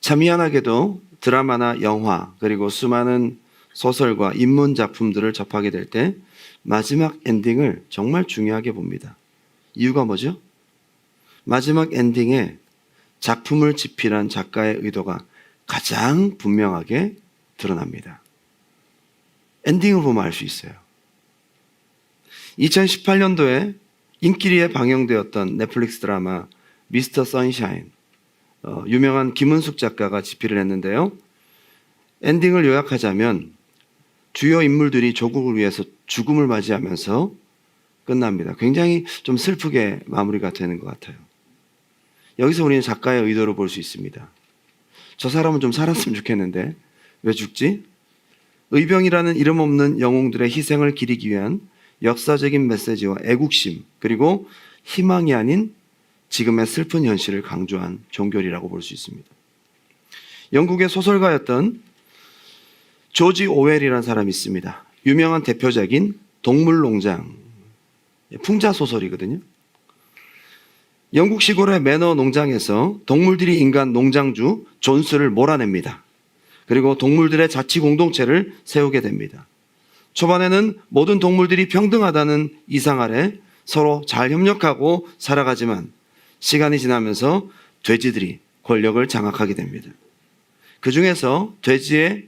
참 희한하게도 드라마나 영화 그리고 수많은 소설과 인문 작품들을 접하게 될 때 마지막 엔딩을 정말 중요하게 봅니다. 이유가 뭐죠? 마지막 엔딩에 작품을 집필한 작가의 의도가 가장 분명하게 드러납니다. 엔딩을 보면 알 수 있어요. 2018년도에 인기리에 방영되었던 넷플릭스 드라마 미스터 선샤인, 유명한 김은숙 작가가 집필을 했는데요. 엔딩을 요약하자면 주요 인물들이 조국을 위해서 죽음을 맞이하면서 끝납니다. 굉장히 좀 슬프게 마무리가 되는 것 같아요. 여기서 우리는 작가의 의도를 볼 수 있습니다. 저 사람은 좀 살았으면 좋겠는데 왜 죽지? 의병이라는 이름 없는 영웅들의 희생을 기리기 위한 역사적인 메시지와 애국심, 그리고 희망이 아닌 지금의 슬픈 현실을 강조한 종결이라고 볼 수 있습니다. 영국의 소설가였던 조지 오웰이라는 사람이 있습니다. 유명한 대표작인 동물농장, 풍자소설이거든요. 영국 시골의 매너 농장에서 동물들이 인간 농장주 존스를 몰아냅니다. 그리고 동물들의 자치 공동체를 세우게 됩니다. 초반에는 모든 동물들이 평등하다는 이상 아래 서로 잘 협력하고 살아가지만 시간이 지나면서 돼지들이 권력을 장악하게 됩니다. 그 중에서 돼지의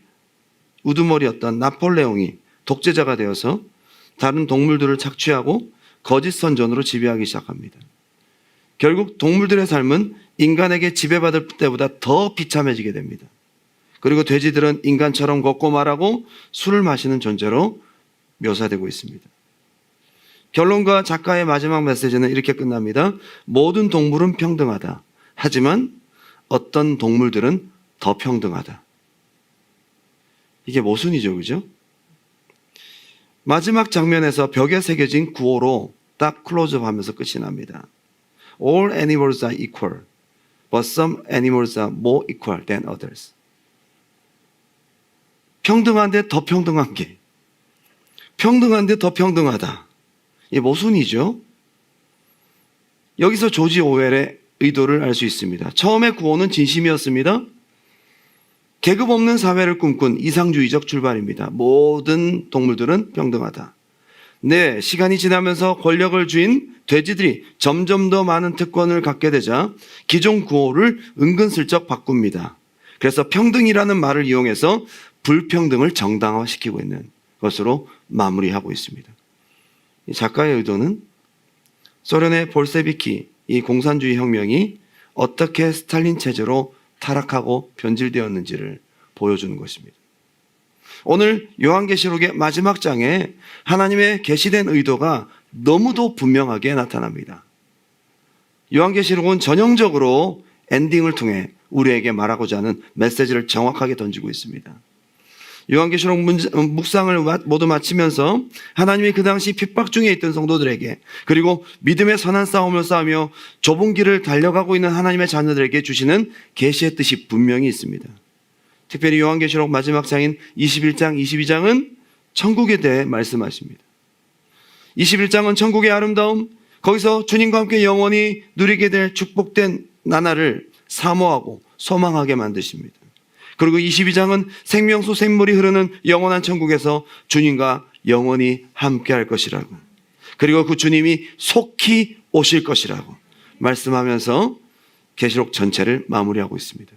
우두머리였던 나폴레옹이 독재자가 되어서 다른 동물들을 착취하고 거짓 선전으로 지배하기 시작합니다. 결국 동물들의 삶은 인간에게 지배받을 때보다 더 비참해지게 됩니다. 그리고 돼지들은 인간처럼 걷고 말하고 술을 마시는 존재로 묘사되고 있습니다. 결론과 작가의 마지막 메시지는 이렇게 끝납니다. 모든 동물은 평등하다. 하지만 어떤 동물들은 더 평등하다. 이게 모순이죠, 그죠? 마지막 장면에서 벽에 새겨진 구호로 딱 클로즈업 하면서 끝이 납니다. All animals are equal, but some animals are more equal than others. 평등한데 더 평등한 게, 평등한데 더 평등하다. 이게 모순이죠. 여기서 조지 오웰의 의도를 알 수 있습니다. 처음에 구호는 진심이었습니다. 계급 없는 사회를 꿈꾼 이상주의적 출발입니다. 모든 동물들은 평등하다. 네, 시간이 지나면서 권력을 쥔 돼지들이 점점 더 많은 특권을 갖게 되자 기존 구호를 은근슬쩍 바꿉니다. 그래서 평등이라는 말을 이용해서 불평등을 정당화시키고 있는 것으로 마무리하고 있습니다. 이 작가의 의도는 소련의 볼세비키, 이 공산주의 혁명이 어떻게 스탈린 체제로 타락하고 변질되었는지를 보여주는 것입니다. 오늘 요한계시록의 마지막 장에 하나님의 계시된 의도가 너무도 분명하게 나타납니다. 요한계시록은 전형적으로 엔딩을 통해 우리에게 말하고자 하는 메시지를 정확하게 던지고 있습니다. 요한계시록 묵상을 모두 마치면서 하나님이 그 당시 핍박 중에 있던 성도들에게, 그리고 믿음의 선한 싸움을 싸우며 좁은 길을 달려가고 있는 하나님의 자녀들에게 주시는 계시의 뜻이 분명히 있습니다. 특별히 요한계시록 마지막 장인 21장, 22장은 천국에 대해 말씀하십니다. 21장은 천국의 아름다움, 거기서 주님과 함께 영원히 누리게 될 축복된 나날을 사모하고 소망하게 만드십니다. 그리고 22장은 생명수 샘물이 흐르는 영원한 천국에서 주님과 영원히 함께 할 것이라고, 그리고 그 주님이 속히 오실 것이라고 말씀하면서 계시록 전체를 마무리하고 있습니다.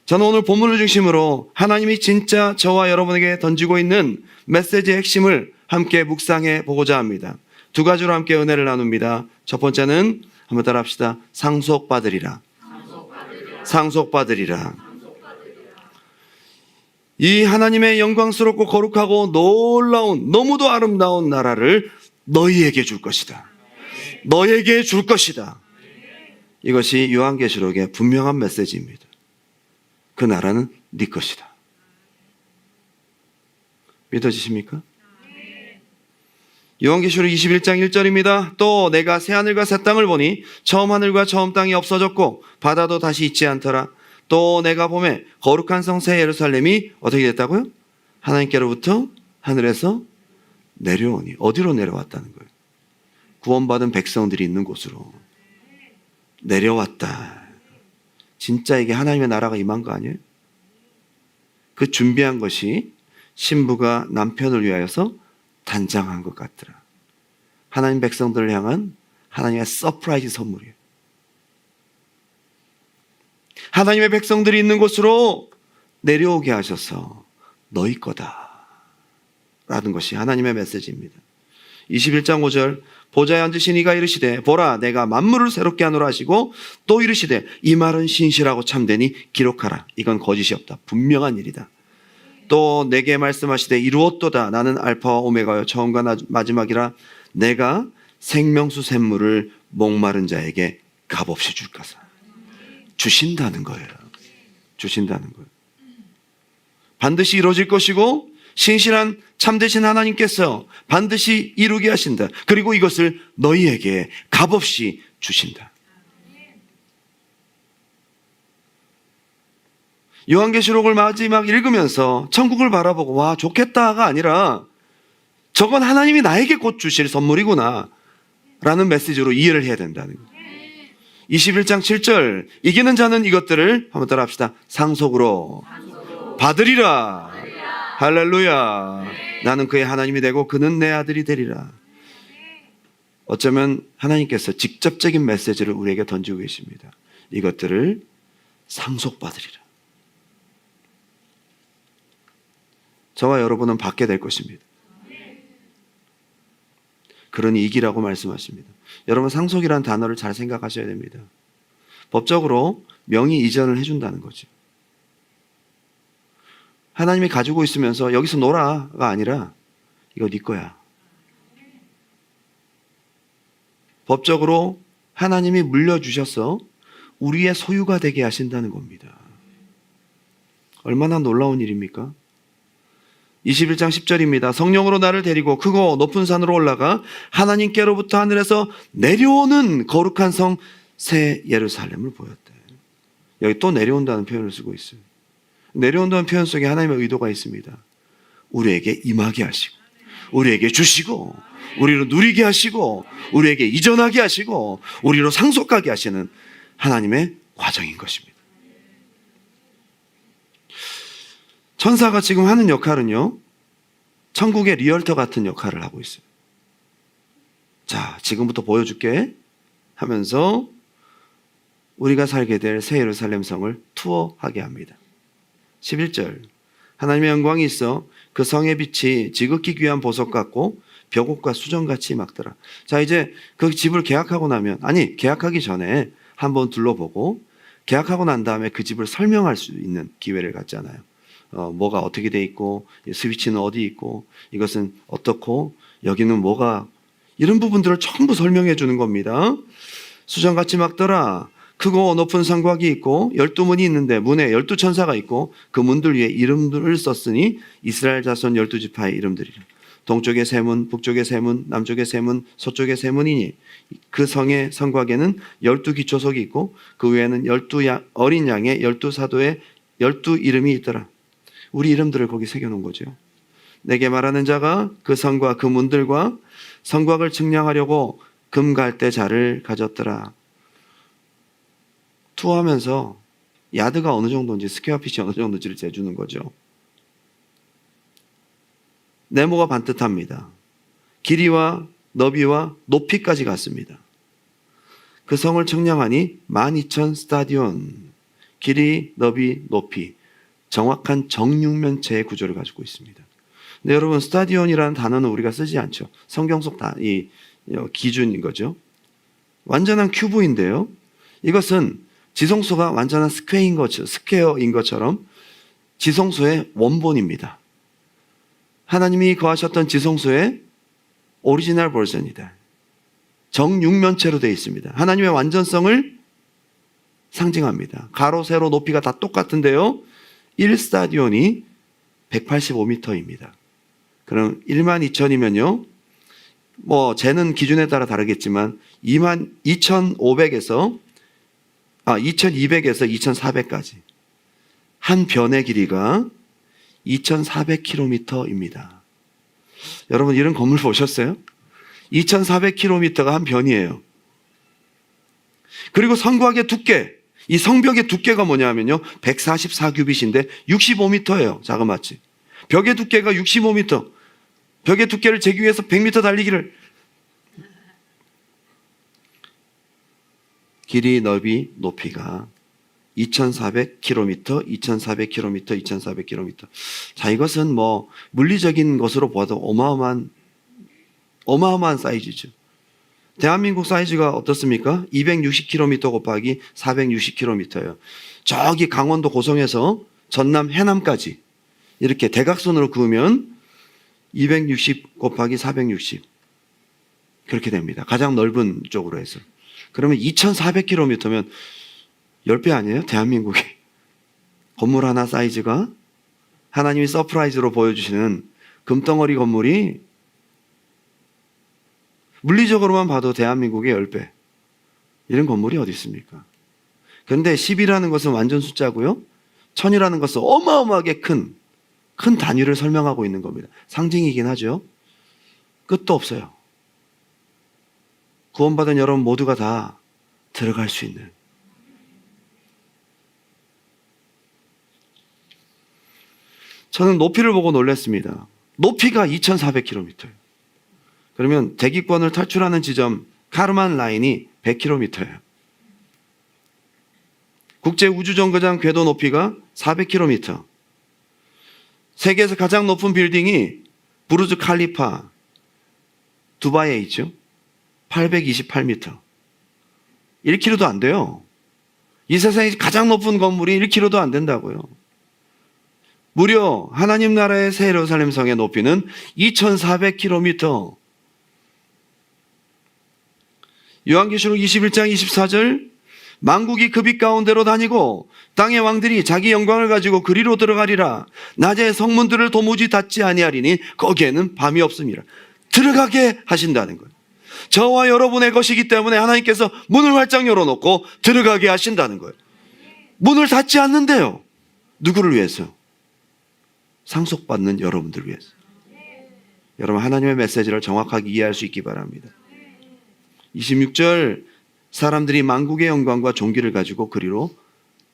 저는 오늘 본문을 중심으로 하나님이 진짜 저와 여러분에게 던지고 있는 메시지의 핵심을 함께 묵상해 보고자 합니다. 두 가지로 함께 은혜를 나눕니다. 첫 번째는 한번 따라 합시다. 상속받으리라. 상속받으리라. 이 하나님의 영광스럽고 거룩하고 놀라운, 너무도 아름다운 나라를 너희에게 줄 것이다. 너희에게 줄 것이다. 이것이 요한계시록의 분명한 메시지입니다. 그 나라는 네 것이다. 믿어지십니까? 요한계시록 21장 1절입니다. 또 내가 새하늘과 새 땅을 보니 처음 하늘과 처음 땅이 없어졌고 바다도 다시 있지 않더라. 또 내가 보매 거룩한 성 새 예루살렘이 어떻게 됐다고요? 하나님께로부터 하늘에서 내려오니. 어디로 내려왔다는 거예요? 구원받은 백성들이 있는 곳으로 내려왔다. 진짜 이게 하나님의 나라가 임한 거 아니에요? 그 준비한 것이 신부가 남편을 위하여서 단장한 것 같더라. 하나님 백성들을 향한 하나님의 서프라이즈 선물이에요. 하나님의 백성들이 있는 곳으로 내려오게 하셔서 너희 거다 라는 것이 하나님의 메시지입니다. 21장 5절 보좌에 앉으신 이가 이르시되 보라 내가 만물을 새롭게 하노라 하시고 또 이르시되 이 말은 신실하고 참되니 기록하라. 이건 거짓이 없다. 분명한 일이다. 또 내게 말씀하시되 이루었도다. 나는 알파와 오메가요 처음과 마지막이라. 내가 생명수 샘물을 목마른 자에게 값없이 줄 것이다. 주신다는 거예요. 주신다는 거예요. 반드시 이루어질 것이고 신실한 참되신 하나님께서 반드시 이루게 하신다. 그리고 이것을 너희에게 값없이 주신다. 요한계시록을 마지막 읽으면서 천국을 바라보고 와 좋겠다가 아니라 저건 하나님이 나에게 곧 주실 선물이구나 라는 메시지로 이해를 해야 된다는 거예요. 21장 7절 이기는 자는 이것들을 한번 따라 합시다. 상속으로 받으리라. 할렐루야. 나는 그의 하나님이 되고 그는 내 아들이 되리라. 어쩌면 하나님께서 직접적인 메시지를 우리에게 던지고 계십니다. 이것들을 상속받으리라. 저와 여러분은 받게 될 것입니다. 그러니 이기라고 말씀하십니다. 여러분 상속이라는 단어를 잘 생각하셔야 됩니다. 법적으로 명의 이전을 해준다는 거죠. 하나님이 가지고 있으면서 여기서 놀아가 아니라 이거 네 거야. 법적으로 하나님이 물려주셔서 우리의 소유가 되게 하신다는 겁니다. 얼마나 놀라운 일입니까? 21장 10절입니다. 성령으로 나를 데리고 크고 높은 산으로 올라가 하나님께로부터 하늘에서 내려오는 거룩한 성 새 예루살렘을 보였대. 여기 또 내려온다는 표현을 쓰고 있어요. 내려온다는 표현 속에 하나님의 의도가 있습니다. 우리에게 임하게 하시고 우리에게 주시고 우리로 누리게 하시고 우리에게 이전하게 하시고 우리로 상속하게 하시는 하나님의 과정인 것입니다. 천사가 지금 하는 역할은요, 천국의 리얼터 같은 역할을 하고 있어요. 자, 지금부터 보여줄게 하면서 우리가 살게 될 새 예루살렘 성을 투어하게 합니다. 11절 하나님의 영광이 있어 그 성의 빛이 지극히 귀한 보석 같고 벽옥과 수정같이 막더라. 자, 이제 그 집을 계약하고 나면, 아니 계약하기 전에 한번 둘러보고 계약하고 난 다음에 그 집을 설명할 수 있는 기회를 갖잖아요. 뭐가 어떻게 돼 있고 스위치는 어디 있고 이것은 어떻고 여기는 뭐가, 이런 부분들을 전부 설명해 주는 겁니다. 수정같이 막더라. 크고 높은 성곽이 있고 12문이 있는데 문에 12천사가 있고 그 문들 위에 이름들을 썼으니 이스라엘 자손 12지파의 이름들이라. 동쪽의 세 문, 북쪽의 세 문, 남쪽의 세 문, 서쪽의 세 문이니 그 성의 성곽에는 12기초석이 있고 그 위에는 12 어린 양의 12사도의 12 이름이 있더라. 우리 이름들을 거기 새겨놓은 거죠. 내게 말하는 자가 그 성과 그 문들과 성곽을 측량하려고 금갈대자를 가졌더라. 투어하면서 야드가 어느 정도인지 스퀘어핏이 어느 정도인지를 재주는 거죠. 네모가 반듯합니다. 길이와 너비와 높이까지 같습니다. 그 성을 측량하니 12,000 스타디온, 길이, 너비, 높이, 정확한 정육면체의 구조를 가지고 있습니다. 근데 여러분 스타디온이라는 단어는 우리가 쓰지 않죠. 성경 속 이 기준인 거죠. 완전한 큐브인데요. 이것은 지성소가 완전한 스퀘어인 것처럼 지성소의 원본입니다. 하나님이 거하셨던 지성소의 오리지널 버전이다. 정육면체로 되어 있습니다. 하나님의 완전성을 상징합니다. 가로, 세로, 높이가 다 똑같은데요. 1스타디온이 185m입니다. 그럼 12,000이면요. 뭐 재는 기준에 따라 다르겠지만 22,500에서 2200에서 2400까지 한 변의 길이가 2400km입니다. 여러분 이런 건물 보셨어요? 2400km가 한 변이에요. 그리고 성곽의 두께 이 성벽의 두께가 뭐냐면요. 144규빗인데 65m예요. 자그마치. 벽의 두께가 65m. 벽의 두께를 재기 위해서 100m 달리기를. 길이, 넓이, 높이가 2400km, 2400km, 2400km. 자, 이것은 뭐 물리적인 것으로 봐도 어마어마한 사이즈죠. 대한민국 사이즈가 어떻습니까? 260km 곱하기 460km예요. 저기 강원도 고성에서 전남 해남까지 이렇게 대각선으로 그으면 260 곱하기 460 그렇게 됩니다. 가장 넓은 쪽으로 해서. 그러면 2400km면 10배 아니에요? 대한민국이. 건물 하나 사이즈가 하나님이 서프라이즈로 보여주시는 금덩어리 건물이 물리적으로만 봐도 대한민국의 10배. 이런 건물이 어디 있습니까? 그런데 10이라는 것은 완전 숫자고요. 1000이라는 것은 어마어마하게 큰 단위를 설명하고 있는 겁니다. 상징이긴 하죠. 끝도 없어요. 구원받은 여러분 모두가 다 들어갈 수 있는. 저는 높이를 보고 놀랐습니다. 높이가 2400km예요. 그러면 대기권을 탈출하는 지점 카르만 라인이 100km예요. 국제우주정거장 궤도 높이가 400km. 세계에서 가장 높은 빌딩이 부르즈 칼리파 두바이에 있죠. 828m. 1km도 안 돼요. 이 세상에 가장 높은 건물이 1km도 안 된다고요. 무려 하나님 나라의 새 예루살렘 성의 높이는 2400km. 요한계시록 21장 24절 만국이 그 빛 가운데로 다니고 땅의 왕들이 자기 영광을 가지고 그리로 들어가리라. 낮에 성문들을 도무지 닫지 아니하리니 거기에는 밤이 없음이라. 들어가게 하신다는 거예요. 저와 여러분의 것이기 때문에 하나님께서 문을 활짝 열어놓고 들어가게 하신다는 거예요. 문을 닫지 않는데요. 누구를 위해서? 상속받는 여러분들 위해서. 여러분 하나님의 메시지를 정확하게 이해할 수 있기 바랍니다. 26절 사람들이 만국의 영광과 존귀를 가지고 그리로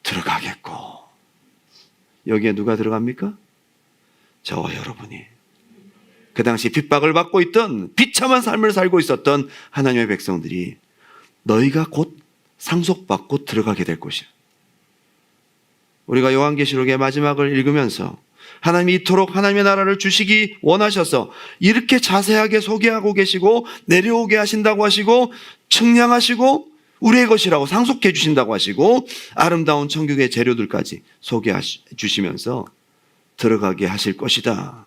들어가겠고. 여기에 누가 들어갑니까? 저와 여러분이. 그 당시 핍박을 받고 있던 비참한 삶을 살고 있었던 하나님의 백성들이 너희가 곧 상속받고 들어가게 될 것이야. 우리가 요한계시록의 마지막을 읽으면서 하나님이 이토록 하나님의 나라를 주시기 원하셔서 이렇게 자세하게 소개하고 계시고 내려오게 하신다고 하시고 측량하시고 우리의 것이라고 상속해 주신다고 하시고 아름다운 천국의 재료들까지 소개해 주시면서 들어가게 하실 것이다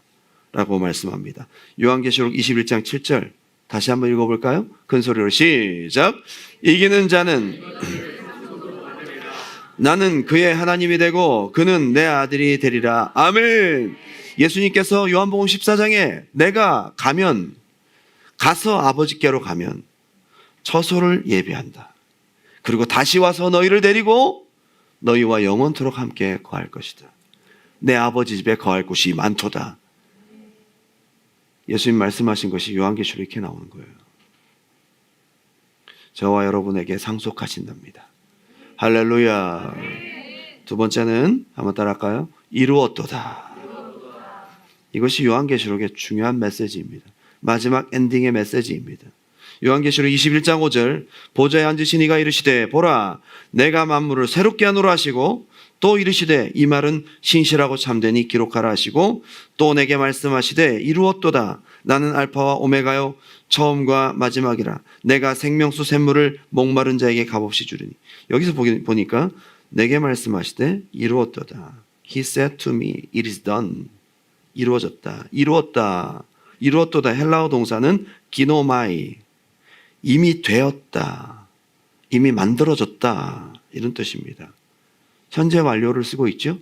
라고 말씀합니다. 요한계시록 21장 7절 다시 한번 읽어볼까요? 큰 소리로 시작. 이기는 자는 나는 그의 하나님이 되고 그는 내 아들이 되리라. 아멘. 예수님께서 요한복음 14장에 내가 가서 아버지께로 가면 처소를 예비한다. 그리고 다시 와서 너희를 데리고 너희와 영원토록 함께 거할 것이다. 내 아버지 집에 거할 곳이 많도다. 예수님 말씀하신 것이 요한계시록에 이렇게 나오는 거예요. 저와 여러분에게 상속하신답니다. 할렐루야. 두 번째는 한번 따라할까요? 이루었도다. 이것이 요한계시록의 중요한 메시지입니다. 마지막 엔딩의 메시지입니다. 요한계시록 21장 5절 보좌에 앉으신 이가 이르시되 보라 내가 만물을 새롭게 하노라 하시고 또 이르시되 이 말은 신실하고 참되니 기록하라 하시고 또 내게 말씀하시되 이루었도다. 나는 알파와 오메가요 처음과 마지막이라. 내가 생명수 샘물을 목마른 자에게 값없이 주리니. 여기서 보니까 내게 말씀하시되 이루었도다. He said to me, it is done. 이루어졌다. 이루었다. 이루었도다. 헬라어 동사는 기노마이. 이미 되었다. 이미 만들어졌다. 이런 뜻입니다. 현재 완료를 쓰고 있죠.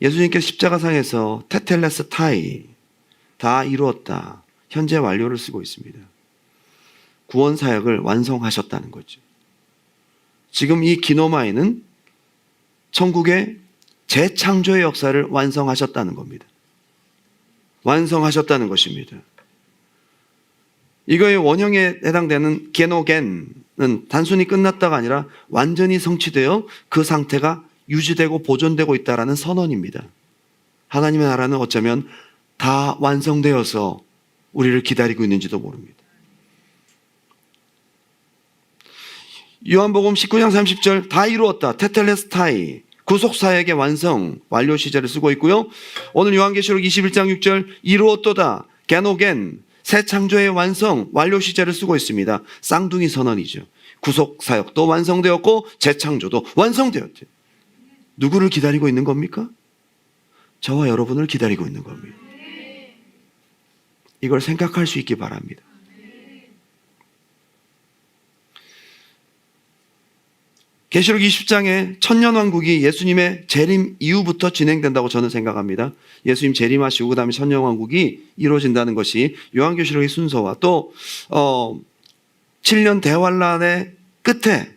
예수님께서 십자가상에서 테텔레스 타이 다 이루었다. 현재 완료를 쓰고 있습니다. 구원 사역을 완성하셨다는 거죠. 지금 이 기노마이는 천국의 재창조의 역사를 완성하셨다는 겁니다. 완성하셨다는 것입니다. 이거의 원형에 해당되는 게노겐, 단순히 끝났다가 아니라 완전히 성취되어 그 상태가 유지되고 보존되고 있다라는 선언입니다. 하나님의 나라는 어쩌면 다 완성되어서 우리를 기다리고 있는지도 모릅니다. 요한복음 19장 30절 다 이루었다. 테텔레스타이 구속사역의 완성 완료 시제를 쓰고 있고요. 오늘 요한계시록 21장 6절 이루었도다. 게노겐 새 창조의 완성 완료 시제를 쓰고 있습니다. 쌍둥이 선언이죠. 구속사역도 완성되었고 재창조도 완성되었죠. 누구를 기다리고 있는 겁니까? 저와 여러분을 기다리고 있는 겁니다. 이걸 생각할 수 있기 바랍니다. 계시록 20장에 천년왕국이 예수님의 재림 이후부터 진행된다고 저는 생각합니다. 예수님 재림하시고 그 다음에 천년왕국이 이루어진다는 것이 요한계시록의 순서와 또 7년 대환란의 끝에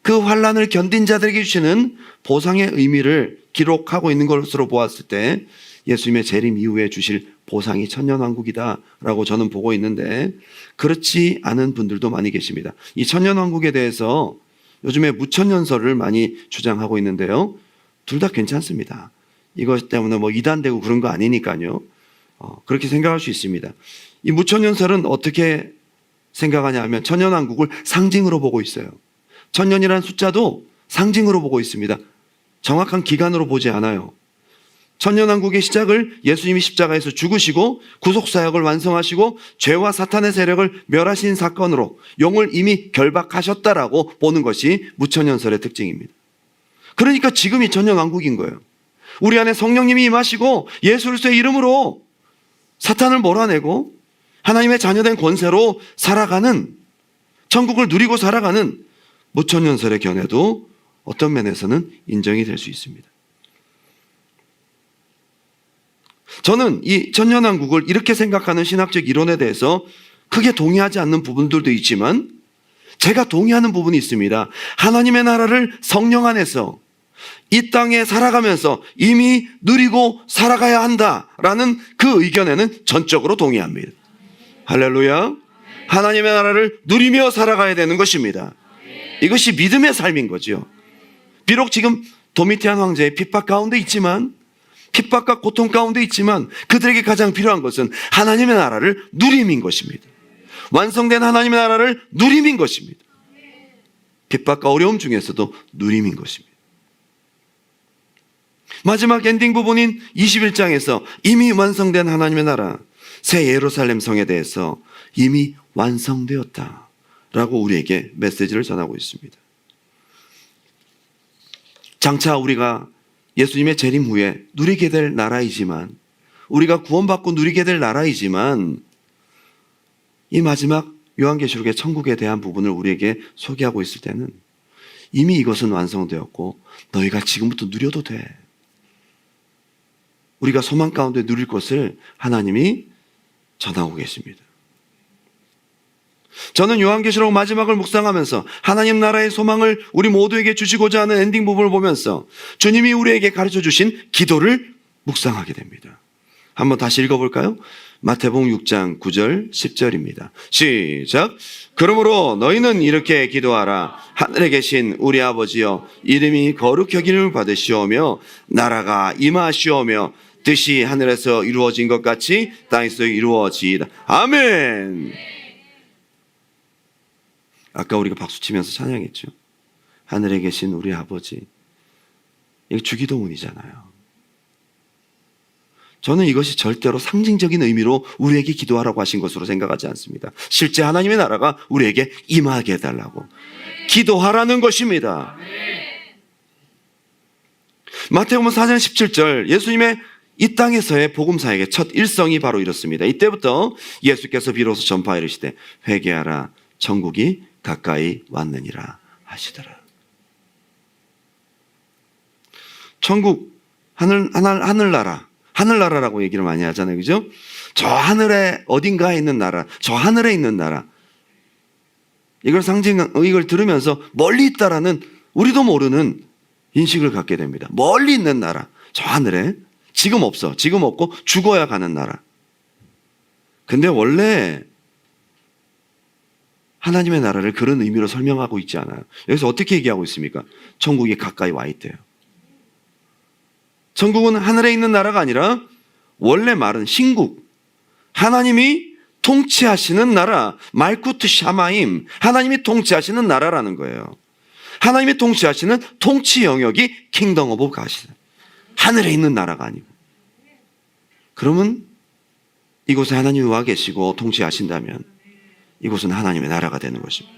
그 환란을 견딘 자들에게 주시는 보상의 의미를 기록하고 있는 것으로 보았을 때 예수님의 재림 이후에 주실 보상이 천년왕국이다라고 저는 보고 있는데 그렇지 않은 분들도 많이 계십니다. 이 천년왕국에 대해서 요즘에 무천년설을 많이 주장하고 있는데요. 둘 다 괜찮습니다. 이것 때문에 뭐 이단되고 그런 거 아니니까요. 그렇게 생각할 수 있습니다. 이 무천년설은 어떻게 생각하냐 하면 천년왕국을 상징으로 보고 있어요. 천년이라는 숫자도 상징으로 보고 있습니다. 정확한 기간으로 보지 않아요. 천년왕국의 시작을 예수님이 십자가에서 죽으시고 구속사역을 완성하시고 죄와 사탄의 세력을 멸하신 사건으로 용을 이미 결박하셨다라고 보는 것이 무천년설의 특징입니다. 그러니까 지금이 천년왕국인 거예요. 우리 안에 성령님이 임하시고 예수 그리스도의 이름으로 사탄을 몰아내고 하나님의 자녀된 권세로 살아가는 천국을 누리고 살아가는 무천년설의 견해도 어떤 면에서는 인정이 될 수 있습니다. 저는 이 천년왕국을 이렇게 생각하는 신학적 이론에 대해서 크게 동의하지 않는 부분들도 있지만 제가 동의하는 부분이 있습니다. 하나님의 나라를 성령 안에서 이 땅에 살아가면서 이미 누리고 살아가야 한다라는 그 의견에는 전적으로 동의합니다. 할렐루야. 하나님의 나라를 누리며 살아가야 되는 것입니다. 이것이 믿음의 삶인 거죠. 비록 지금 도미티안 황제의 핍박 가운데 있지만 핍박과 고통 가운데 있지만 그들에게 가장 필요한 것은 하나님의 나라를 누림인 것입니다. 완성된 하나님의 나라를 누림인 것입니다. 핍박과 어려움 중에서도 누림인 것입니다. 마지막 엔딩 부분인 21장에서 이미 완성된 하나님의 나라 새 예루살렘 성에 대해서 이미 완성되었다라고 우리에게 메시지를 전하고 있습니다. 장차 우리가 예수님의 재림 후에 누리게 될 나라이지만 우리가 구원받고 누리게 될 나라이지만 이 마지막 요한계시록의 천국에 대한 부분을 우리에게 소개하고 있을 때는 이미 이것은 완성되었고 너희가 지금부터 누려도 돼. 우리가 소망 가운데 누릴 것을 하나님이 전하고 계십니다. 저는 요한계시록 마지막을 묵상하면서 하나님 나라의 소망을 우리 모두에게 주시고자 하는 엔딩 부분을 보면서 주님이 우리에게 가르쳐 주신 기도를 묵상하게 됩니다. 한번 다시 읽어볼까요? 마태복음 6장 9절 10절입니다. 시작. 그러므로 너희는 이렇게 기도하라. 하늘에 계신 우리 아버지여 이름이 거룩히 여김을 받으시오며 나라가 임하시오며 뜻이 하늘에서 이루어진 것 같이 땅에서 이루어지이다. 아멘. 아까 우리가 박수치면서 찬양했죠. 하늘에 계신 우리 아버지. 이게 주기도문이잖아요. 저는 이것이 절대로 상징적인 의미로 우리에게 기도하라고 하신 것으로 생각하지 않습니다. 실제 하나님의 나라가 우리에게 임하게 해달라고 기도하라는 것입니다. 마태복음 4장 17절 예수님의 이 땅에서의 복음사역의 첫 일성이 바로 이렇습니다. 이때부터 예수께서 비로소 전파하여 이르시되 회개하라 천국이 가까이 왔느니라 하시더라. 천국 하늘나라라고 얘기를 많이 하잖아요. 그죠? 저 하늘에 어딘가에 있는 나라, 저 하늘에 있는 나라. 이걸 들으면서 멀리 있다라는 우리도 모르는 인식을 갖게 됩니다. 멀리 있는 나라, 저 하늘에 지금 없고 죽어야 가는 나라. 근데 원래 하나님의 나라를 그런 의미로 설명하고 있지 않아요. 여기서 어떻게 얘기하고 있습니까? 천국이 가까이 와 있대요. 천국은 하늘에 있는 나라가 아니라 원래 말은 신국, 하나님이 통치하시는 나라, 말쿠트 샤마임, 하나님이 통치하시는 나라라는 거예요. 하나님이 통치하시는 통치 영역이 킹덤 오브 갓이다. 하늘에 있는 나라가 아니고. 그러면 이곳에 하나님이 와 계시고 통치하신다면 이곳은 하나님의 나라가 되는 것입니다.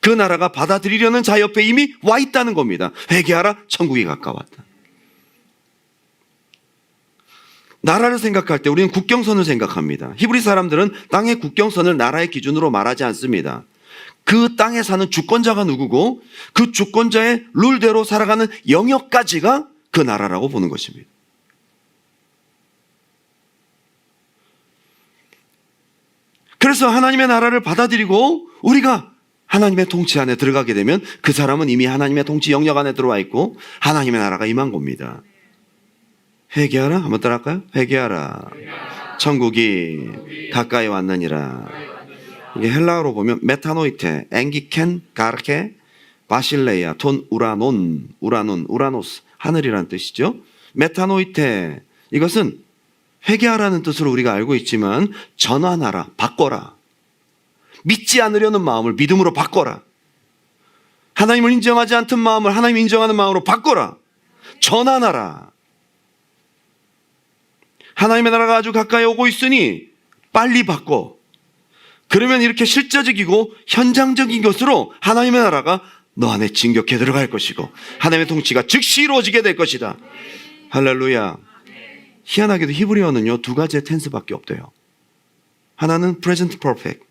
그 나라가 받아들이려는 자 옆에 이미 와 있다는 겁니다. 회개하라, 천국이 가까웠다. 나라를 생각할 때 우리는 국경선을 생각합니다. 히브리 사람들은 땅의 국경선을 나라의 기준으로 말하지 않습니다. 그 땅에 사는 주권자가 누구고 그 주권자의 룰대로 살아가는 영역까지가 그 나라라고 보는 것입니다. 그래서 하나님의 나라를 받아들이고 우리가 하나님의 통치 안에 들어가게 되면 그 사람은 이미 하나님의 통치 영역 안에 들어와 있고 하나님의 나라가 임한 겁니다. 회개하라? 한번 따라할까요? 회개하라. 천국이 가까이 왔느니라. 이게 헬라어로 보면 메타노이테, 앵기켄, 가르케, 바실레이아, 톤 우라노스, 하늘이라는 뜻이죠. 메타노이테, 이것은 회개하라는 뜻으로 우리가 알고 있지만 전환하라, 바꿔라. 믿지 않으려는 마음을 믿음으로 바꿔라. 하나님을 인정하지 않던 마음을 하나님 인정하는 마음으로 바꿔라. 전환하라. 하나님의 나라가 아주 가까이 오고 있으니 빨리 바꿔. 그러면 이렇게 실제적이고 현장적인 것으로 하나님의 나라가 너 안에 진격해 들어갈 것이고 하나님의 통치가 즉시 이루어지게 될 것이다. 할렐루야. 희한하게도 히브리어는요 2가지의 텐스밖에 없대요. 하나는 present perfect,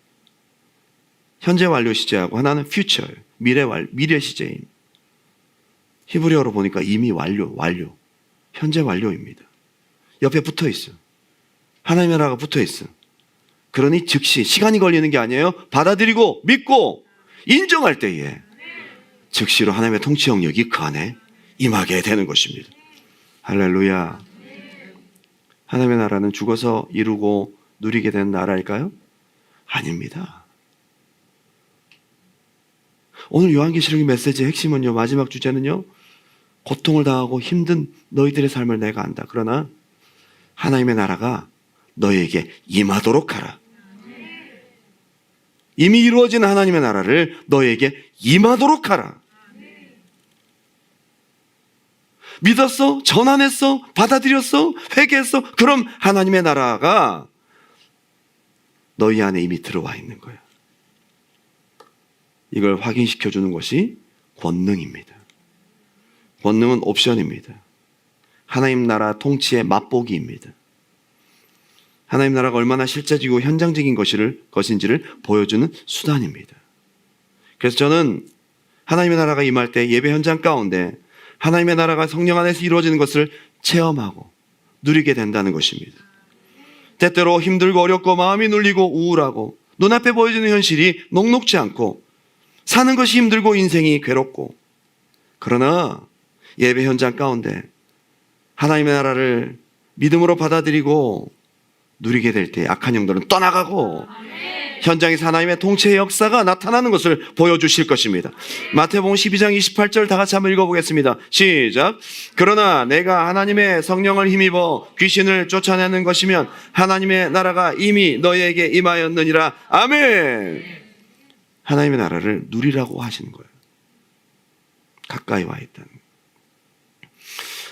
현재 완료 시제하고 하나는 future, 미래 시제인. 히브리어로 보니까 이미 완료, 현재 완료입니다. 옆에 붙어 있어. 하나님의 나라가 붙어 있어. 그러니 즉시 시간이 걸리는 게 아니에요. 받아들이고 믿고 인정할 때에 즉시로 하나님의 통치 영역이 그 안에 임하게 되는 것입니다. 할렐루야. 하나님의 나라는 죽어서 이루고 누리게 된 나라일까요? 아닙니다. 오늘 요한계시록의 메시지의 핵심은요, 마지막 주제는요, 고통을 당하고 힘든 너희들의 삶을 내가 안다. 그러나 하나님의 나라가 너희에게 임하도록 하라. 이미 이루어진 하나님의 나라를 너희에게 임하도록 하라. 믿었어? 전환했어? 받아들였어? 회개했어? 그럼 하나님의 나라가 너희 안에 이미 들어와 있는 거야. 이걸 확인시켜 주는 것이 권능입니다. 권능은 옵션입니다. 하나님 나라 통치의 맛보기입니다. 하나님 나라가 얼마나 실제적이고 현장적인 것인지를 보여주는 수단입니다. 그래서 저는 하나님의 나라가 임할 때 예배 현장 가운데 하나님의 나라가 성령 안에서 이루어지는 것을 체험하고 누리게 된다는 것입니다. 때때로 힘들고 어렵고 마음이 눌리고 우울하고 눈앞에 보여지는 현실이 녹록지 않고 사는 것이 힘들고 인생이 괴롭고, 그러나 예배 현장 가운데 하나님의 나라를 믿음으로 받아들이고 누리게 될 때 악한 영들은 떠나가고 현장에서 하나님의 통치의 역사가 나타나는 것을 보여주실 것입니다. 마태복음 12장 28절 다 같이 한번 읽어보겠습니다. 시작. 그러나 내가 하나님의 성령을 힘입어 귀신을 쫓아내는 것이면 하나님의 나라가 이미 너희에게 임하였느니라. 아멘. 하나님의 나라를 누리라고 하시는 거예요. 가까이 와 있다는 거예요.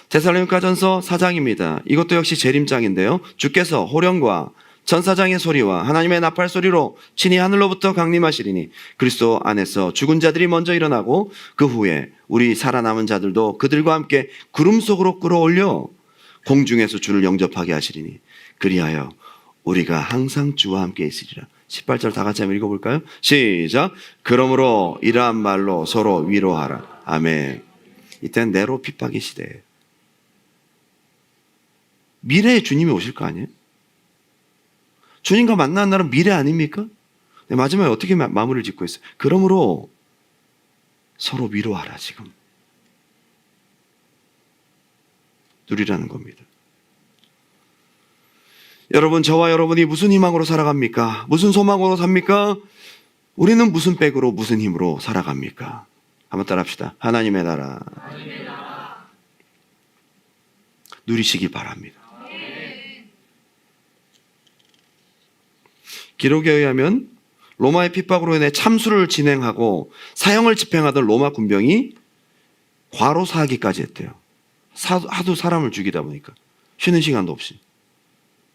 데살로니가전서 4장입니다. 이것도 역시 재림장인데요. 주께서 호령과 천사장의 소리와 하나님의 나팔 소리로 친히 하늘로부터 강림하시리니 그리스도 안에서 죽은 자들이 먼저 일어나고 그 후에 우리 살아남은 자들도 그들과 함께 구름 속으로 끌어올려 공중에서 주를 영접하게 하시리니 그리하여 우리가 항상 주와 함께 있으리라. 18절 다 같이 한번 읽어볼까요? 시작. 그러므로 이러한 말로 서로 위로하라. 아멘. 이때는 네로 핍박의 시대예요. 미래에 주님이 오실 거 아니에요? 주님과 만나는 날은 미래 아닙니까? 마지막에 어떻게 마무리를 짓고 있어요? 그러므로 서로 위로하라. 지금 누리라는 겁니다. 여러분, 저와 여러분이 무슨 희망으로 살아갑니까? 무슨 소망으로 삽니까? 우리는 무슨 백으로, 무슨 힘으로 살아갑니까? 한번 따라합시다. 하나님의 나라. 누리시기 바랍니다. 기록에 의하면 로마의 핍박으로 인해 참수를 진행하고 사형을 집행하던 로마 군병이 과로 사하기까지 했대요. 하도 사람을 죽이다 보니까 쉬는 시간도 없이.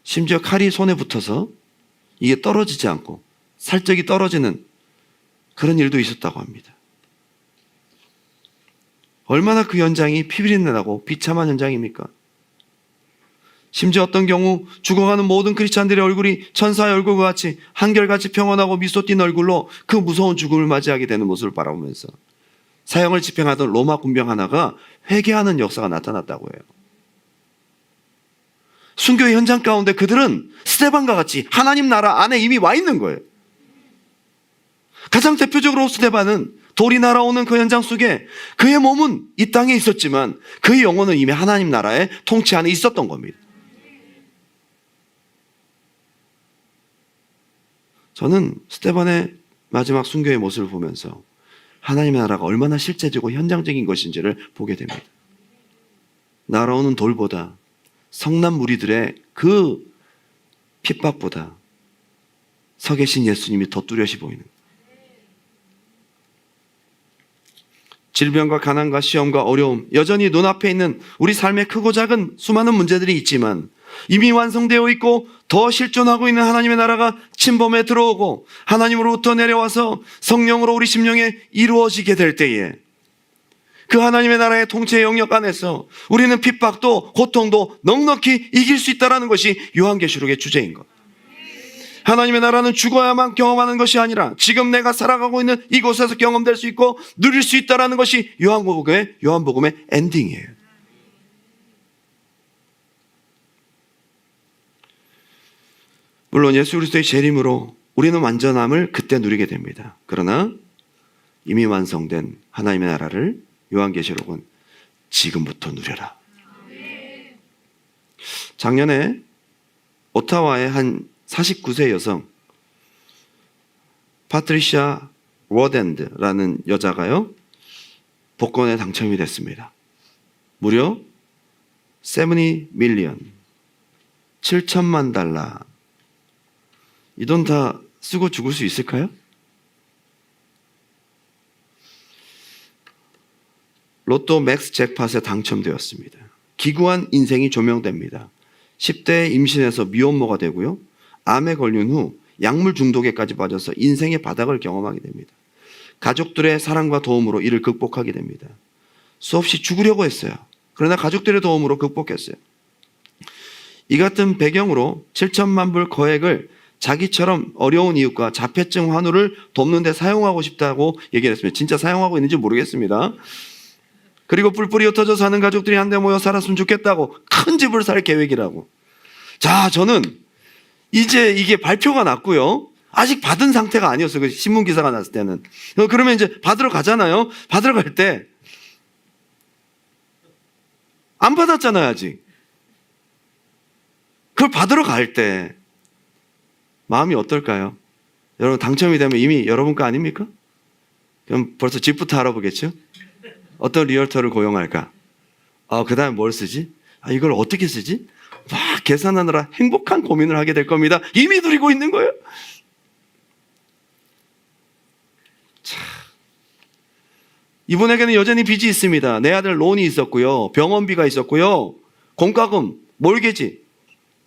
심지어 칼이 손에 붙어서 이게 떨어지지 않고 살적이 떨어지는 그런 일도 있었다고 합니다. 얼마나 그 현장이 피비린내나고 비참한 현장입니까? 심지어 어떤 경우 죽어가는 모든 크리스찬들의 얼굴이 천사의 얼굴과 같이 한결같이 평온하고 미소 띤 얼굴로 그 무서운 죽음을 맞이하게 되는 모습을 바라보면서 사형을 집행하던 로마 군병 하나가 회개하는 역사가 나타났다고 해요. 순교의 현장 가운데 그들은 스데반과 같이 하나님 나라 안에 이미 와 있는 거예요. 가장 대표적으로 스데반은 돌이 날아오는 그 현장 속에 그의 몸은 이 땅에 있었지만 그의 영혼은 이미 하나님 나라의 통치 안에 있었던 겁니다. 저는 스데반의 마지막 순교의 모습을 보면서 하나님의 나라가 얼마나 실제적이고 현장적인 것인지를 보게 됩니다. 날아오는 돌보다 성난 무리들의 그 핍박보다 서 계신 예수님이 더 뚜렷이 보이는 거예요. 질병과 가난과 시험과 어려움, 여전히 눈앞에 있는 우리 삶의 크고 작은 수많은 문제들이 있지만 이미 완성되어 있고 더 실존하고 있는 하나님의 나라가 침범에 들어오고 하나님으로부터 내려와서 성령으로 우리 심령에 이루어지게 될 때에 그 하나님의 나라의 통치의 영역 안에서 우리는 핍박도 고통도 넉넉히 이길 수 있다는 것이 요한계시록의 주제인 것. 하나님의 나라는 죽어야만 경험하는 것이 아니라 지금 내가 살아가고 있는 이곳에서 경험될 수 있고 누릴 수 있다는 것이 요한복음의 엔딩이에요. 물론 예수 그리스도의 재림으로 우리는 완전함을 그때 누리게 됩니다. 그러나 이미 완성된 하나님의 나라를 요한계시록은 지금부터 누려라. 작년에 오타와의 한 49세 여성 파트리샤 워덴드라는 여자가요 복권에 당첨이 됐습니다. 무려 70 밀리언 7천만 달러. 이 돈 다 쓰고 죽을 수 있을까요? 로또 맥스 잭팟에 당첨되었습니다. 기구한 인생이 조명됩니다. 10대에 임신해서 미혼모가 되고요. 암에 걸린 후 약물 중독에까지 빠져서 인생의 바닥을 경험하게 됩니다. 가족들의 사랑과 도움으로 이를 극복하게 됩니다. 수없이 죽으려고 했어요. 그러나 가족들의 도움으로 극복했어요. 이 같은 배경으로 7천만 불 거액을 자기처럼 어려운 이웃과 자폐증 환우를 돕는 데 사용하고 싶다고 얘기를 했습니다. 진짜 사용하고 있는지 모르겠습니다. 그리고 뿔뿔이 흩어져 사는 가족들이 한데 모여 살았으면 좋겠다고 큰 집을 살 계획이라고. 자, 저는 이제 이게 발표가 났고요. 아직 받은 상태가 아니었어요. 그 신문 기사가 났을 때는. 그러면 이제 받으러 가잖아요. 받으러 갈 때 안 받았잖아요, 아직. 그걸 받으러 갈 때 마음이 어떨까요? 여러분 당첨이 되면 이미 여러분 거 아닙니까? 그럼 벌써 집부터 알아보겠죠? 어떤 리얼터를 고용할까? 그 다음에 뭘 쓰지? 이걸 어떻게 쓰지? 막 계산하느라 행복한 고민을 하게 될 겁니다. 이미 누리고 있는 거예요. 참. 이분에게는 여전히 빚이 있습니다. 내 아들 론이 있었고요. 병원비가 있었고요. 공과금, 몰개지.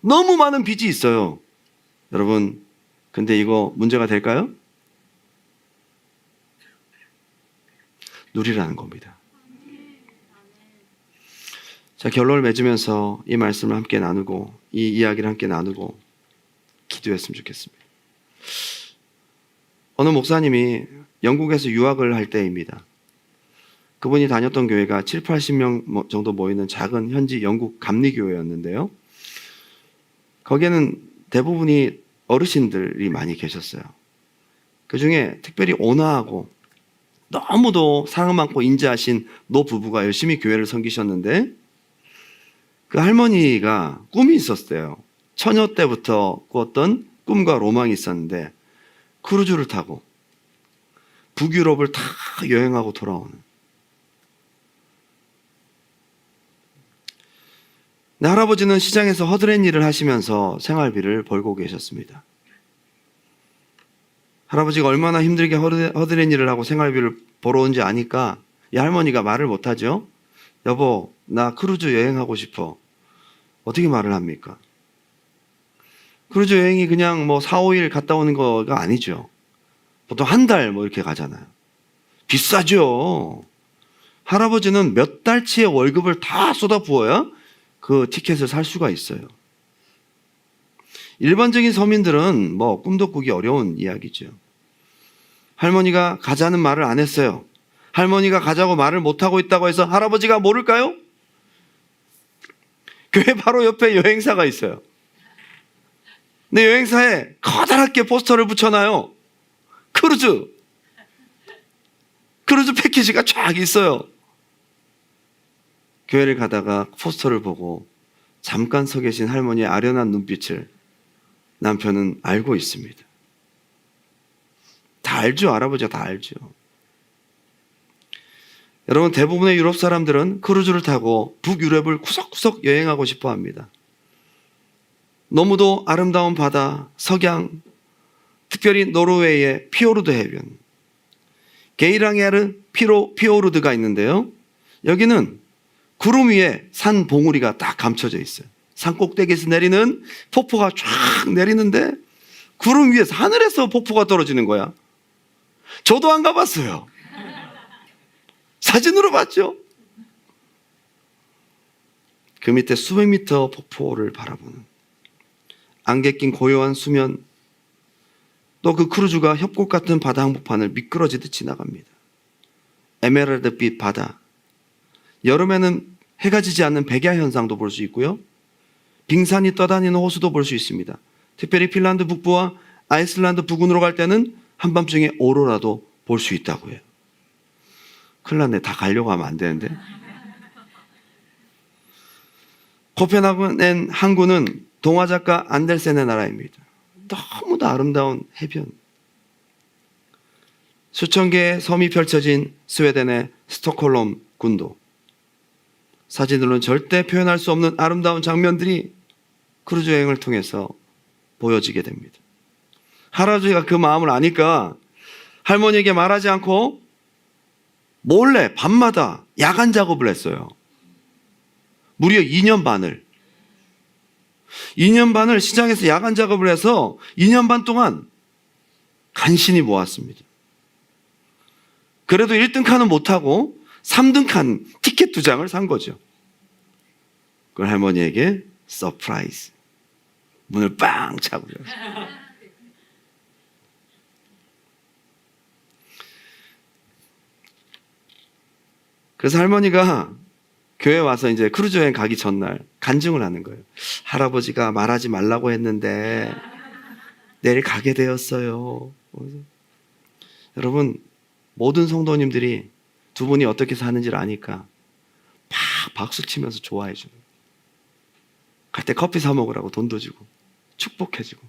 너무 많은 빚이 있어요. 여러분, 근데 이거 문제가 될까요? 누리라는 겁니다. 자, 결론을 맺으면서 이 말씀을 함께 나누고 이 이야기를 함께 나누고 기도했으면 좋겠습니다. 어느 목사님이 영국에서 유학을 할 때입니다. 그분이 다녔던 교회가 7, 80명 정도 모이는 작은 현지 영국 감리교회였는데요. 거기에는 대부분이 어르신들이 많이 계셨어요. 그 중에 특별히 온화하고 너무도 사랑 많고 인자하신 노 부부가 열심히 교회를 섬기셨는데 그 할머니가 꿈이 있었어요. 처녀 때부터 꾸었던 꿈과 로망이 있었는데 크루즈를 타고 북유럽을 다 여행하고 돌아오는. 네, 할아버지는 시장에서 허드렛 일을 하시면서 생활비를 벌고 계셨습니다. 할아버지가 얼마나 힘들게 허드렛 일을 하고 생활비를 벌어온지 아니까 이 할머니가 말을 못하죠. 여보, 나 크루즈 여행하고 싶어. 어떻게 말을 합니까? 크루즈 여행이 그냥 뭐 4, 5일 갔다 오는 거가 아니죠. 보통 한 달 뭐 이렇게 가잖아요. 비싸죠. 할아버지는 몇 달치의 월급을 다 쏟아부어야 그 티켓을 살 수가 있어요. 일반적인 서민들은 뭐 꿈도 꾸기 어려운 이야기죠. 할머니가 가자는 말을 안 했어요. 할머니가 가자고 말을 못하고 있다고 해서 할아버지가 모를까요? 교회 바로 옆에 여행사가 있어요. 근데 여행사에 커다랗게 포스터를 붙여놔요. 크루즈 패키지가 쫙 있어요. 교회를 가다가 포스터를 보고 잠깐 서 계신 할머니의 아련한 눈빛을 남편은 알고 있습니다. 다 알죠. 할아버지가 다 알죠. 여러분, 대부분의 유럽 사람들은 크루즈를 타고 북유럽을 구석구석 여행하고 싶어 합니다. 너무도 아름다운 바다, 석양, 특별히 노르웨이의 피오르드 해변, 게이랑에르 피오르드가 있는데요. 여기는 구름 위에 산 봉우리가 딱 감춰져 있어요. 산 꼭대기에서 내리는 폭포가 쫙 내리는데 구름 위에서, 하늘에서 폭포가 떨어지는 거야. 저도 안 가봤어요. 사진으로 봤죠. 그 밑에 수백 미터 폭포를 바라보는 안개 낀 고요한 수면, 또 그 크루즈가 협곡 같은 바다 한복판을 미끄러지듯 지나갑니다. 에메랄드빛 바다, 여름에는 해가 지지 않는 백야 현상도 볼 수 있고요. 빙산이 떠다니는 호수도 볼 수 있습니다. 특별히 핀란드 북부와 아이슬란드 부근으로 갈 때는 한밤중에 오로라도 볼 수 있다고 해요. 큰일 났네. 다 가려고 하면 안 되는데. 코펜하겐 항구는 동화작가 안델센의 나라입니다. 너무도 아름다운 해변. 수천 개의 섬이 펼쳐진 스웨덴의 스톡홀름 군도. 사진으로는 절대 표현할 수 없는 아름다운 장면들이 크루즈 여행을 통해서 보여지게 됩니다. 할아버지가 그 마음을 아니까 할머니에게 말하지 않고 몰래 밤마다 야간 작업을 했어요. 무려 2년 반을 시장에서 야간 작업을 해서 2년 반 동안 간신히 모았습니다. 그래도 1등 칸은 못하고 3등 칸 티켓 2장을 산 거죠. 그걸 할머니에게 서프라이즈, 문을 빵 차고 그랬어요. 그래서 할머니가 교회 와서 이제 크루즈 여행 가기 전날 간증을 하는 거예요. 할아버지가 말하지 말라고 했는데 내일 가게 되었어요. 여러분, 모든 성도님들이 두 분이 어떻게 사는지를 아니까 막 박수 치면서 좋아해 주는, 갈 때 커피 사 먹으라고 돈도 주고 축복해 주고.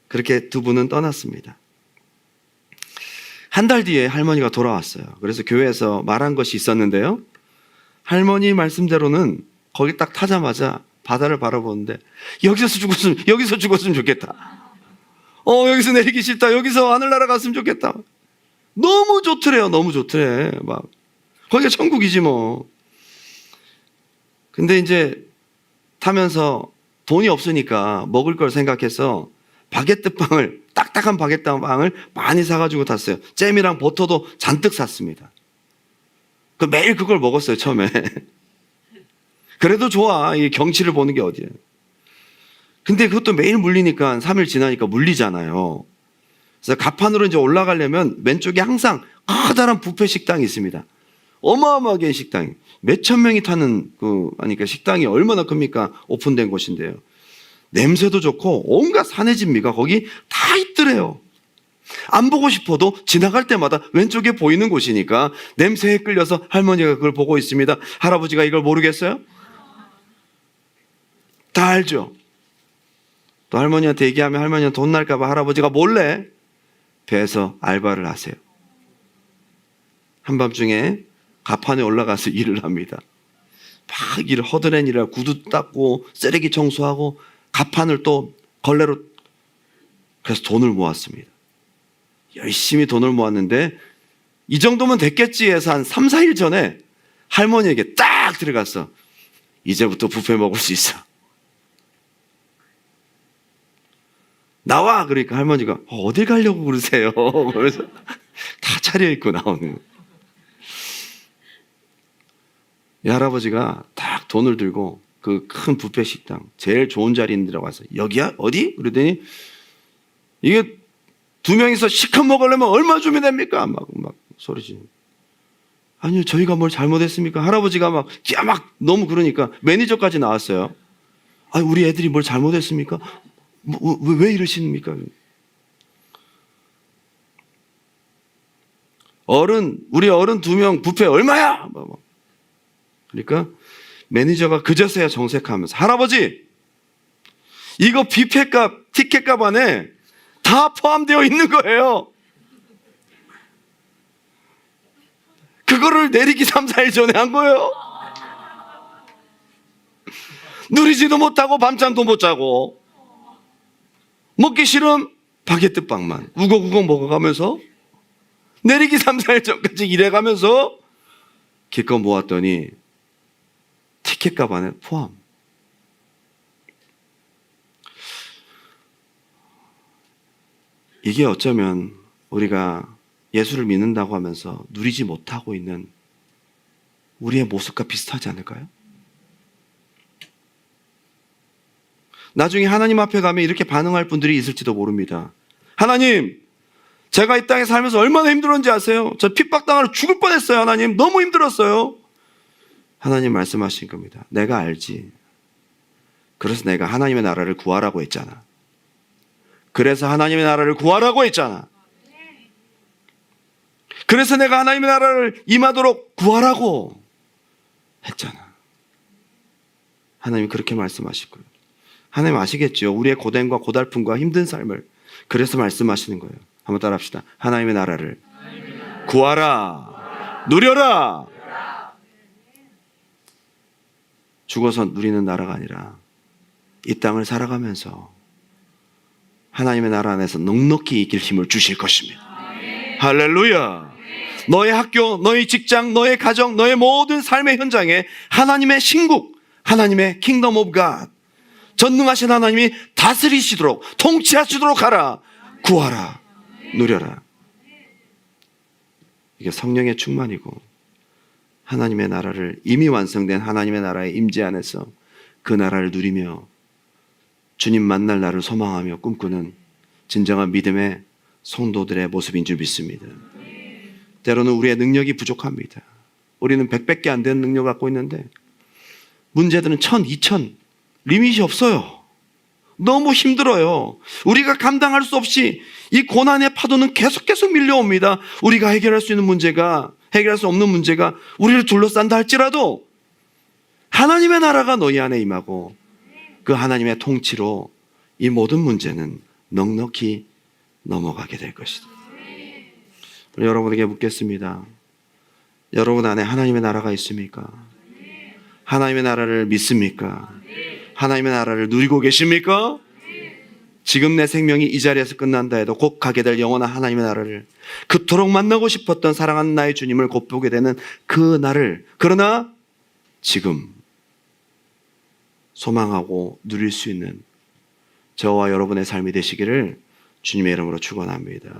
그렇게 두 분은 떠났습니다. 한 달 뒤에 할머니가 돌아왔어요. 그래서 교회에서 말한 것이 있었는데요. 할머니 말씀대로는 거기 딱 타자마자 바다를 바라보는데 여기서 죽었으면 좋겠다. 여기서 내리기 싫다. 여기서 하늘나라 갔으면 좋겠다. 너무 좋더래요. 너무 좋더래. 막 거기가 천국이지 뭐. 근데 이제 타면서 돈이 없으니까 먹을 걸 생각해서 바게트 빵을, 딱딱한 바게트 빵을 많이 사가지고 탔어요. 잼이랑 버터도 잔뜩 샀습니다. 매일 그걸 먹었어요, 처음에. 그래도 좋아. 이 경치를 보는 게 어디예요. 근데 그것도 매일 물리니까 3일 지나니까 물리잖아요. 그래서 가판으로 이제 올라가려면 왼쪽에 항상 커다란 뷔페 식당이 있습니다. 어마어마하게 식당이. 몇천 명이 타는 그러니까 식당이 얼마나 큽니까? 오픈된 곳인데요. 냄새도 좋고 온갖 산의 진미가 거기 다 있더래요. 안 보고 싶어도 지나갈 때마다 왼쪽에 보이는 곳이니까 냄새에 끌려서 할머니가 그걸 보고 있습니다. 할아버지가 이걸 모르겠어요? 다 알죠. 또 할머니한테 얘기하면 할머니한테 혼날까 봐 할아버지가 몰래 배에서 알바를 하세요. 한밤중에 가판에 올라가서 일을 합니다. 막 일을 허드렛 일을 하고 구두 닦고 쓰레기 청소하고 가판을 또 걸레로, 그래서 돈을 모았습니다. 열심히 돈을 모았는데 이 정도면 됐겠지 해서 한 3, 4일 전에 할머니에게 딱 들어갔어. 이제부터 뷔페 먹을 수 있어. 나와! 그러니까 할머니가 어딜 가려고 그러세요? 그래서 다 차려입고 나오는 거예요. 이 할아버지가 딱 돈을 들고 그 큰 뷔페 식당 제일 좋은 자리 있는 데라고 와서 여기야? 어디? 그러더니 이게 두 명이서 시컷 먹으려면 얼마 주면 됩니까? 막 소리지. 아니요, 저희가 뭘 잘못했습니까? 할아버지가 막 너무 그러니까 매니저까지 나왔어요. 아, 우리 애들이 뭘 잘못했습니까? 왜 이러십니까? 우리 어른 2명 뷔페 얼마야? 그러니까 매니저가 그제서야 정색하면서 할아버지, 이거 뷔페값, 티켓값 안에 다 포함되어 있는 거예요. 그거를 내리기 3, 4일 전에 한 거예요. 누리지도 못하고 밤잠도 못 자고 먹기 싫음 바게트 빵만 우걱우걱 먹어가면서 내리기 3, 4일 전까지 일해가면서 기껏 모았더니 티켓값 안에 포함. 이게 어쩌면 우리가 예수를 믿는다고 하면서 누리지 못하고 있는 우리의 모습과 비슷하지 않을까요? 나중에 하나님 앞에 가면 이렇게 반응할 분들이 있을지도 모릅니다. 하나님, 제가 이 땅에 살면서 얼마나 힘들었는지 아세요? 저 핍박당하러 죽을 뻔했어요. 하나님, 너무 힘들었어요. 하나님 말씀하신 겁니다. 내가 알지. 그래서 내가 하나님의 나라를 구하라고 했잖아. 그래서 하나님의 나라를 구하라고 했잖아. 그래서 내가 하나님의 나라를 임하도록 구하라고 했잖아. 하나님 그렇게 말씀하실 거예요. 하나님 아시겠죠? 우리의 고된과 고달픔과 힘든 삶을. 그래서 말씀하시는 거예요. 한번 따라 합시다. 하나님의 나라를 구하라. 누려라. 죽어서 누리는 나라가 아니라 이 땅을 살아가면서 하나님의 나라 안에서 넉넉히 이길 힘을 주실 것입니다. 할렐루야. 너의 학교, 너의 직장, 너의 가정, 너의 모든 삶의 현장에 하나님의 신국, 하나님의 킹덤 오브 갓, 전능하신 하나님이 다스리시도록, 통치하시도록 하라. 구하라. 누려라. 이게 성령의 충만이고 하나님의 나라를, 이미 완성된 하나님의 나라의 임재 안에서 그 나라를 누리며 주님 만날 날을 소망하며 꿈꾸는 진정한 믿음의 성도들의 모습인 줄 믿습니다. 때로는 우리의 능력이 부족합니다. 우리는 100밖에 안 되는 능력을 갖고 있는데 문제들은 1000, 2000 리밋이 없어요. 너무 힘들어요. 우리가 감당할 수 없이 이 고난의 파도는 계속 밀려옵니다. 우리가 해결할 수 있는 문제가, 해결할 수 없는 문제가 우리를 둘러싼다 할지라도 하나님의 나라가 너희 안에 임하고 그 하나님의 통치로 이 모든 문제는 넉넉히 넘어가게 될 것이다. 여러분에게 묻겠습니다. 여러분 안에 하나님의 나라가 있습니까? 하나님의 나라를 믿습니까? 하나님의 나라를 누리고 계십니까? 지금 내 생명이 이 자리에서 끝난다 해도 곧 가게 될 영원한 하나님의 나라를, 그토록 만나고 싶었던 사랑하는 나의 주님을 곧 보게 되는 그 날을, 그러나 지금 소망하고 누릴 수 있는 저와 여러분의 삶이 되시기를 주님의 이름으로 축원합니다.